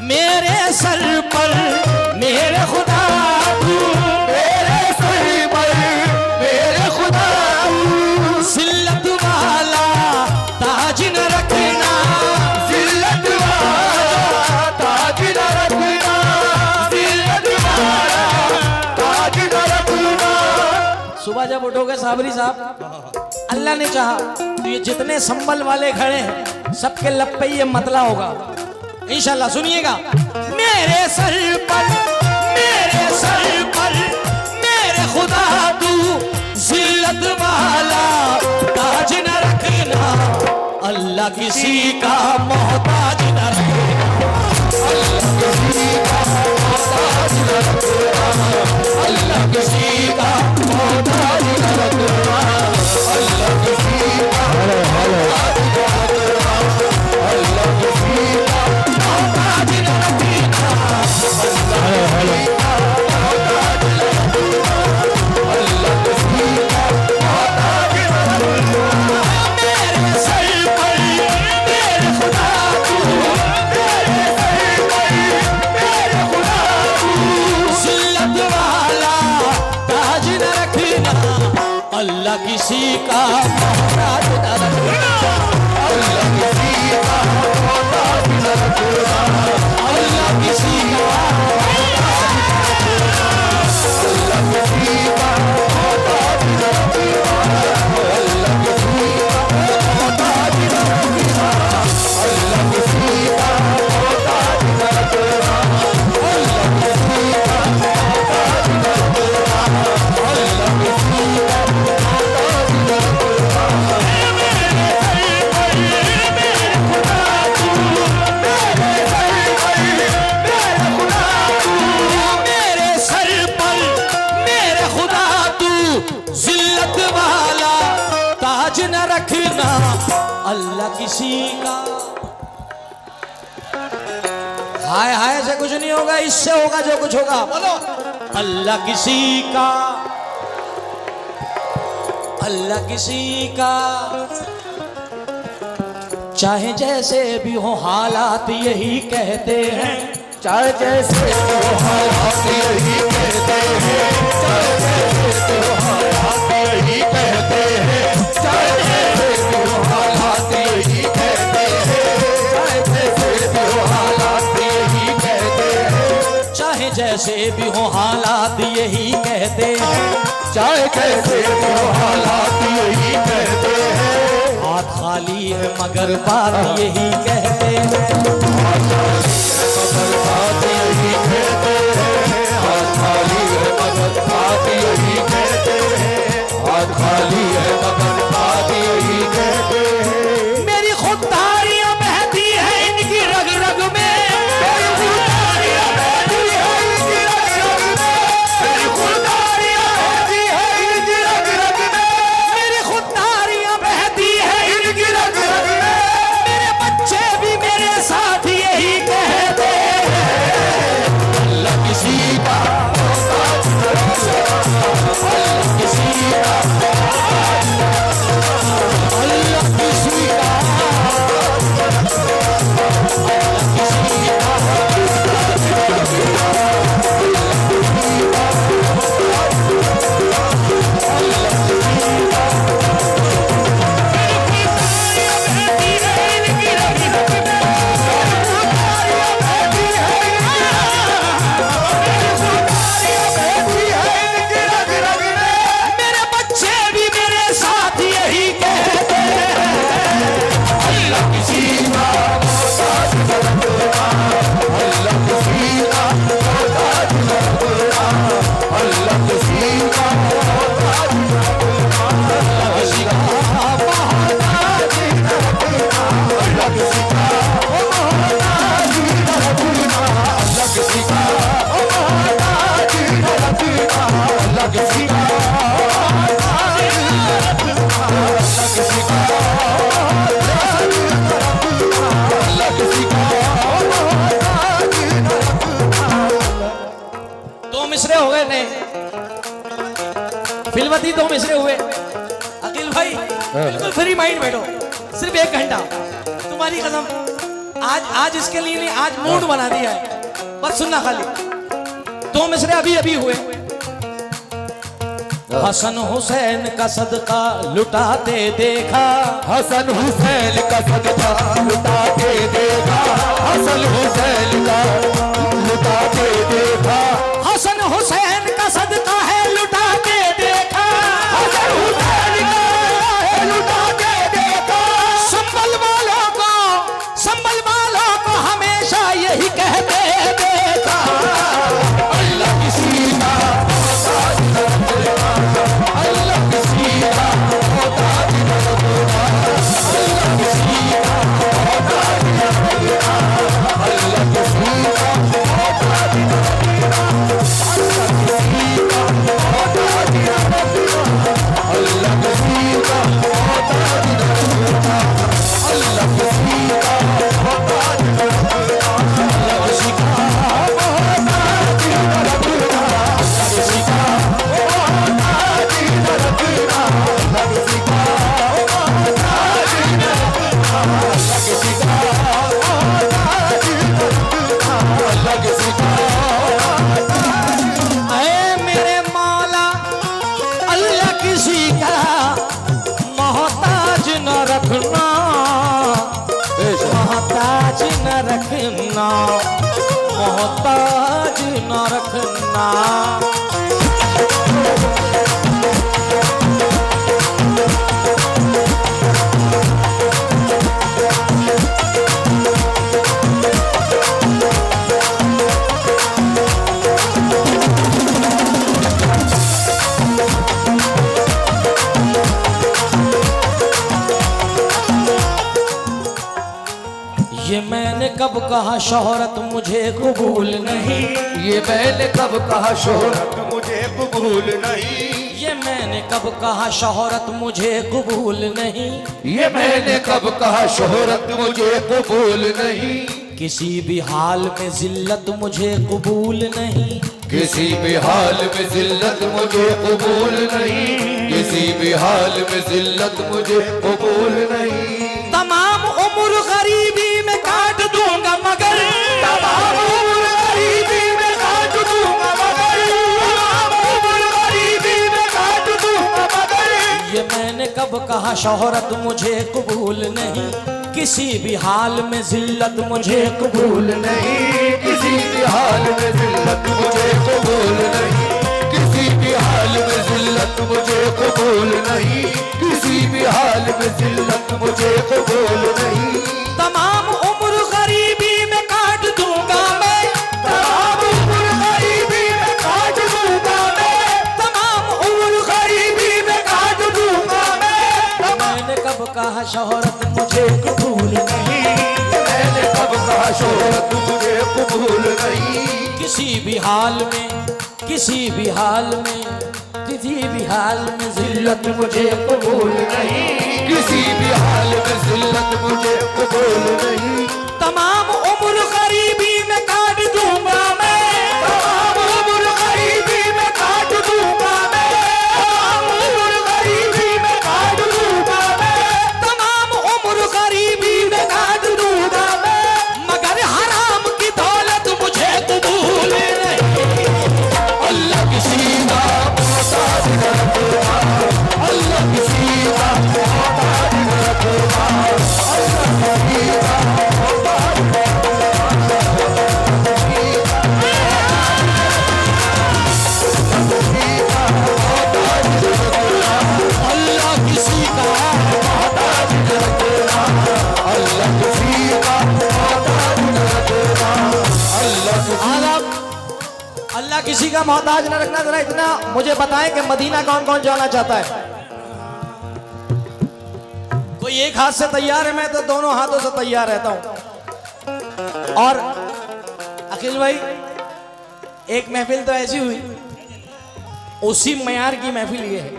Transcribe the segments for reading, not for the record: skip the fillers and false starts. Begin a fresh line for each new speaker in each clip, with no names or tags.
मेरे सर पर मेरे खुदा तू,
मेरे सर पर मेरे खुदा
जिल्लत वाला ताज न रखना,
जिल्लत वाला ताज न रखना, जिल्लत वाला ताज न रखना।
सुबह जब उठोगे साबरी साहब, अल्लाह ने चाहा तो ये जितने संबल वाले खड़े हैं सबके लब पे ये मतला होगा इंशाल्लाह। सुनिएगा। मेरे सर पर मेरे खुदा तू, जिल्लत वाला ताज न रखना, अल्लाह किसी का मोहताज न रखना, अल्लाह किसी का मोहताज न रखना, अल्लाह किसी का मोहताज न रखना, अल्लाह किसी का मोहताज न रखना, अल्लाह किसी का मोहताज न रखना, अल्लाह किसी का मोहताज न रखना। मेरे सर पर मेरे खुदा तू, मेरे सर पर मेरे खुदा तू, जिल्लत वाला ताज न रखना, अल्लाह किसी का मोहताज न रखना, अल्लाह किसी का मोहताज न रखना, अल्लाह किसी का रखना, अल्लाह किसी का। हाय हाय से कुछ नहीं होगा, इससे होगा जो कुछ होगा। बोलो अल्लाह किसी का, अल्लाह किसी का, चाहे जैसे भी हो हालात यही कहते हैं,
चाहे जैसे भी हो हालात यही कहते हैं, चाहे जैसे भी हो हालात यही कहते हैं, चाहे जैसे भी हो हालात यही कहते हैं, चाहे जैसे भी हो हालात यही कहते हैं,
चाहे जैसे भी हो हालात यही कहते हैं,
चाहे जैसे भी हो हालात यही कहते हैं।
हाथ खाली है मगर बात यही कहते हैं,
हाथ खाली है मगर बात यही कहते हैं, हाथ खाली है मगर बात यही कहते हैं, हाथ खाली है मगर बात यही कहते हैं।
मेरी खुददारियां बहती है इनकी रग रग में,
मेरी खुददारियां बहती है इनकी रग रग में, मेरी खुददारियां बहती है इनकी रग रग में,
मेरी खुददारियां बहती है
इनकी रग रग में।
मेरे बच्चे भी मेरे साथ यही कहते हैं,
अल्लाह किसी का मोहताज न रखना, अल्लाह किसी का मोहताज न रखना,
अल्लाह किसी का, मेरे बच्चे भी मेरे साथ यही कहते हैं,
अल्लाह किसी का मोहताज न रखना, अल्लाह किसी का मोहताज न रखना, अल्लाह किसी का मोहताज न रखना, अल्लाह किसी का मोहताज न रखना, अल्लाह किसी का मोहताज न रखना, अल्लाह किसी का मोहताज न रखना, अल्लाह किसी का मोहताज न रखना, अल्लाह किसी का
दो मिसरे हो गए नहीं, फिल्मती दो मिसरे हुए। अखिल भाई बिल्कुल फ्री माइंड बैठो, सिर्फ 1 घंटा तुम्हारी कसम। आज इसके लिए नहीं, आज मूड बना दिया है। बस सुनना खाली 2 मिसरे अभी अभी हुए। हसन हुसैन का सदका लुटाते देखा,
हसन हुसैन का सदका लुटाते देखा, हसन हुसैन का लुटाते देखा,
हसन हुसैन का सदका है लुटाते देखा,
हसन हुसैन का है लुटाते देखा।
संभल वालों को हमेशा यही कहते देखा,
अल्लाह किसी का मोहताज न रखना, अल्लाह किसी का मोहताज न रखना, अल्लाह किसी का मोहताज न रखना, अल्लाह किसी का मोहताज न रखना, अल्लाह किसी का मोहताज न रखना, अल्लाह किसी का मोहताज न रखना, अल्लाह किसी का मोहताज न रखना, अल्लाह किसी का
मेरे मौला अल्लाह किसी का मोहताज न रखना, मोहताज न रखना, मोहताज न रखना। ये मैंने कब कहा शोहरत मुझे कबूल नहीं,
ये मैंने कब कहा शोहरत मुझे कबूल नहीं,
ये मैंने कब कहा शोहरत मुझे कबूल नहीं,
ये मैंने कब कहा शोहरत मुझे कबूल नहीं,
किसी भी हाल में जिल्लत मुझे कबूल नहीं,
किसी भी हाल में जिल्लत मुझे कबूल नहीं, किसी भी हाल में जिल्लत मुझे कबूल नहीं।
तमाम उम्र गरीबी में काट दूंगा मगर,
तमाम उम्र गरीबी में काट दूंगा मगर, तमाम उम्र गरीबी में काट दूंगा मगर,
ये मैंने कब कहा शोहरत मुझे कबूल नहीं, किसी भी हाल में जिल्लत मुझे कबूल नहीं,
किसी भी हाल में जिल्लत मुझे कबूल नहीं, किसी भी हाल में जिल्लत मुझे कबूल नहीं, किसी भी हाल में जिल्लत मुझे कबूल नहीं।
तमाम उम्र गरीबी में काट दूंगा मैं,
तमाम उम्र गरीबी में काट दूंगा मैं,
तमाम उम्र गरीबी में काट दूंगा मैं।
मैंने
कब कहा शोहरत मुझे कबूल नहीं,
मैंने कब कहा शोहरत मुझे कबूल नहीं,
किसी भी हाल में, किसी भी हाल में, किसी भी हाल में जिल्लत मुझे कबूल नहीं,
किसी भी हाल में जिल्लत मुझे कबूल नहीं।
तमाम उम्र गरीबी में काट दूंगा मैं,
तमाम उम्र गरीबी में काट दूंगा मैं, तमाम उम्र गरीबी में काट दूंगा मैं,
तमाम उम्र गरीबी में काट दूंगा मैं, मगर हराम की दौलत मुझे कबूल नहीं।
अल्लाह किसी का मोहताज न रखना, अल्लाह किसी का मोहताज न रखना, अल्लाह किसी का मोहताज न रखना,
अल्लाह किसी का
मोहताज न रखना, अल्लाह किसी का मोहताज न रखना, अल्लाह किसी
आदम अल्लाह किसी का मोहताज न रखना। जरा इतना मुझे बताएं कि मदीना कौन कौन जाना चाहता है? कोई एक हाथ से तैयार है, मैं तो दोनों हाथों से तैयार रहता हूं। और अखिल भाई, एक महफिल तो ऐसी हुई, उसी मयार की महफिल ये है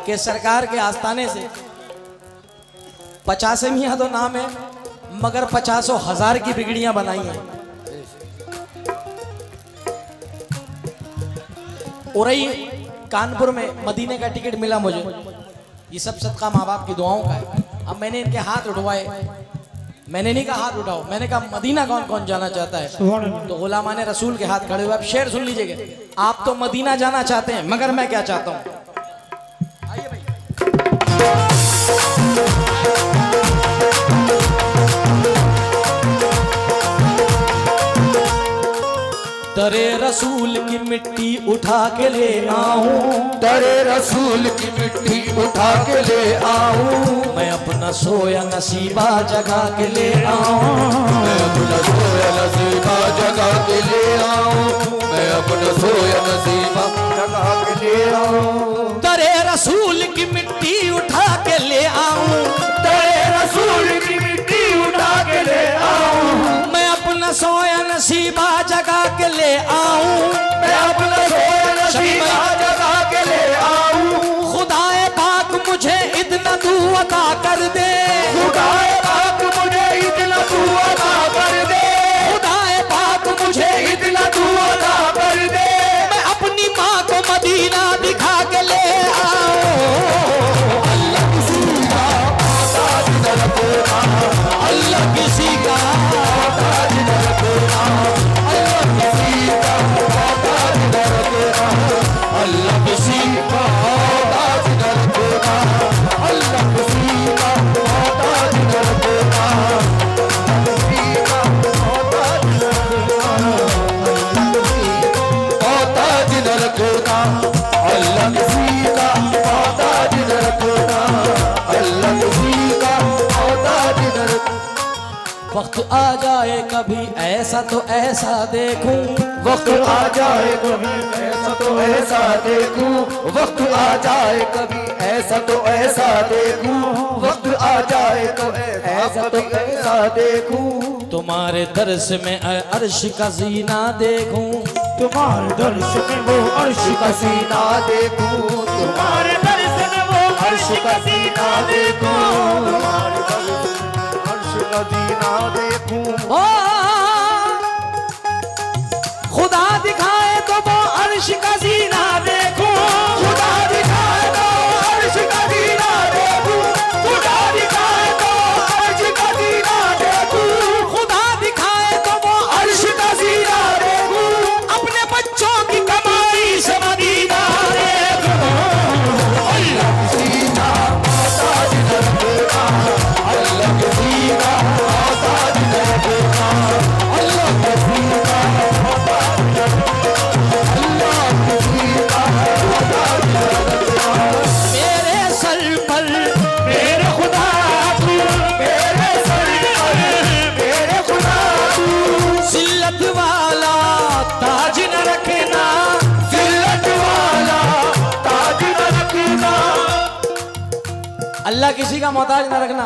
कि सरकार के आस्थाने से 50 मियाँ तो नाम है, मगर 50,000 की बिगड़ियां बनाई हैं। उरई कानपुर में मदीने का टिकट मिला मुझे। ये सब सदका माँ बाप की दुआओं का है। अब मैंने इनके हाथ उठवाए, मैंने नहीं कहा हाथ उठाओ, मैंने कहा मदीना कौन कौन जाना चाहता है। तो गुलामान रसूल के हाथ खड़े हुए। अब शेर सुन लीजिएगा, आप तो मदीना जाना चाहते हैं, मगर मैं क्या चाहता हूं। आइए भाई। दरे रसूल की मिट्टी उठा के ले आऊं,
दरे रसूल की मिट्टी उठा के ले आऊं,
मैं अपना सोया नसीबा जगा के ले आऊं,
मैं अपना सोया नसीबा जगा के ले आऊं, मैं अपना सोया नसीबा जगा के ले आऊं,
दरे रसूल की मिट्टी उठा के ले आऊं,
दरे रसूल की मिट्टी उठा के ले आऊं,
मैं अपना सोया नसीबा जगा के ले आऊं,
मैं अपना सोया नसीबा जगा के ले आऊं,
खुदाए पाक मुझे इतना तू अता कर दे,
खुदाए पाक मुझे इतना तू अता कर दे,
खुदाए पाक मुझे
इतना तू अता कर दे,
मैं अपनी माँ को मदीना दिखा के ले आऊं।
अल्लाह किसी का मोहताज न रखना,
अल्लाह किसी का
मोहताज न रखना, अल्लाह किसी का मोहताज न रखना, अल्लाह किसी का मोहताज न रखना, अल्लाह किसी का मोहताज न रखना, किसी का मोहताज न रखना, अल्लाह किसी का मोहताज न रखना, अल्लाह किसी का मोहताज न रखना।
वक्त आ जाए कभी ऐसा तो ऐसा देखूं,
वक्त आ जाए कभी ऐसा तो ऐसा देखूं, वक्त आ जाए कभी ऐसा तो ऐसा देखूं, वक्त आ जाए कभी ऐसा तो ऐसा देखूं,
तुम्हारे दर्श में अर्श का जीना देखूं,
तुम्हारे दर्श में वो अर्श का सीना देखूं, तुम्हारे दर्श में वो अर्श का सीना देखूं, तुम्हारे दर्श में अर्श का सीना देखूं,
ओ खुदा दिखाए तो वो अर्श का जीना देखूं,
खुदा दिखाए तो अर्श का सीना देखूं, खुदा दिखाए तो अर्श का सीना देखूं,
खुदा दिखाए तो वो
अर्श का सीना देखूं,
अपने बच्चों की कमाई से मदीना देखूं।
अल्लाह किसी का मोहताज न रखना, अल्लाह किसी का मोहताज न रखना, अल्लाह किसी का मोहताज न रखना, अल्लाह किसी का मोहताज न रखना।
मेरे सर पर
मेरे खुदा तू, मेरे सर पर मेरे खुदा तू,
जिल्लत वाला ताज न रखना,
जिल्लत वाला ताज न रखना।
अल्लाह किसी का मोहताज न रखना।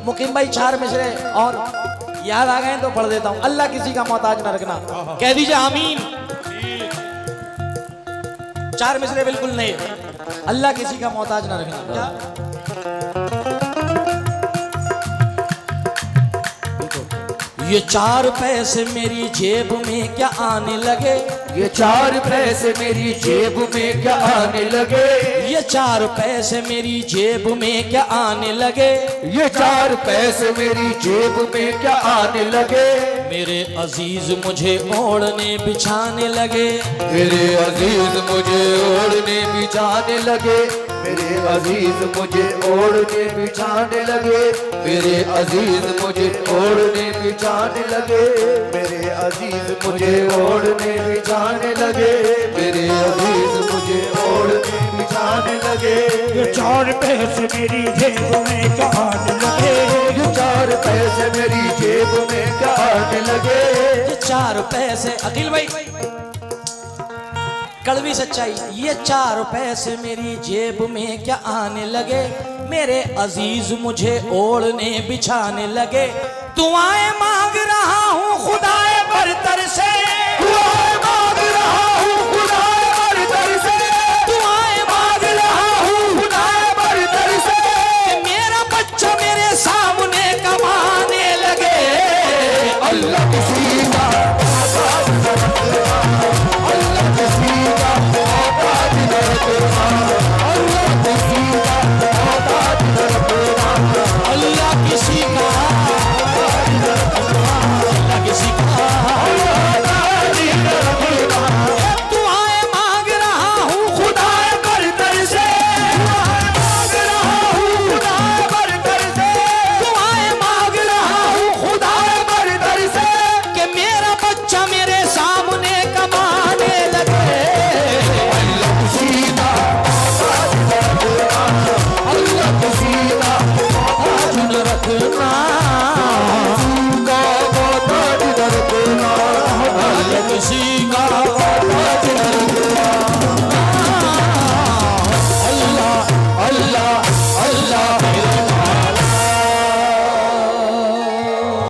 मुकीम भाई 4 मिसरे और याद आ गए तो पढ़ देता हूं। अल्लाह किसी का मोहताज न रखना, कह दीजिए आमीन। 4 मिसरे बिल्कुल नहीं, अल्लाह किसी का मोहताज न रखना। क्या? ये 4 पैसे मेरी जेब में क्या आने लगे,
ये 4 पैसे मेरी जेब में क्या आने लगे,
ये 4 पैसे मेरी जेब में क्या आने लगे,
ये 4 पैसे मेरी जेब में क्या आने लगे,
मेरे अजीज मुझे ओढ़ने बिछाने लगे,
मेरे अजीज मुझे ओढ़ने बिछाने लगे, मेरे अजीज मुझे ओढ़ने बिछाने लगे, मेरे अजीज मुझे ओढ़ने बिछाने लगे, मेरे अजीज मुझे ओढ़ने बिछाने लगे, मेरे अजीज मुझे ओढ़ने बिछाने लगे।
ये 4 पैसे मेरी जेब में क्या आने लगे,
ये 4 पैसे मेरी जेब में क्या आने लगे,
ये 4 पैसे अखिल भाई कड़वी सच्चाई, ये 4 पैसे मेरी जेब में क्या आने लगे, मेरे अजीज मुझे ओढ़ने बिछाने लगे, दुआएं मांग रहा हूँ खुदाए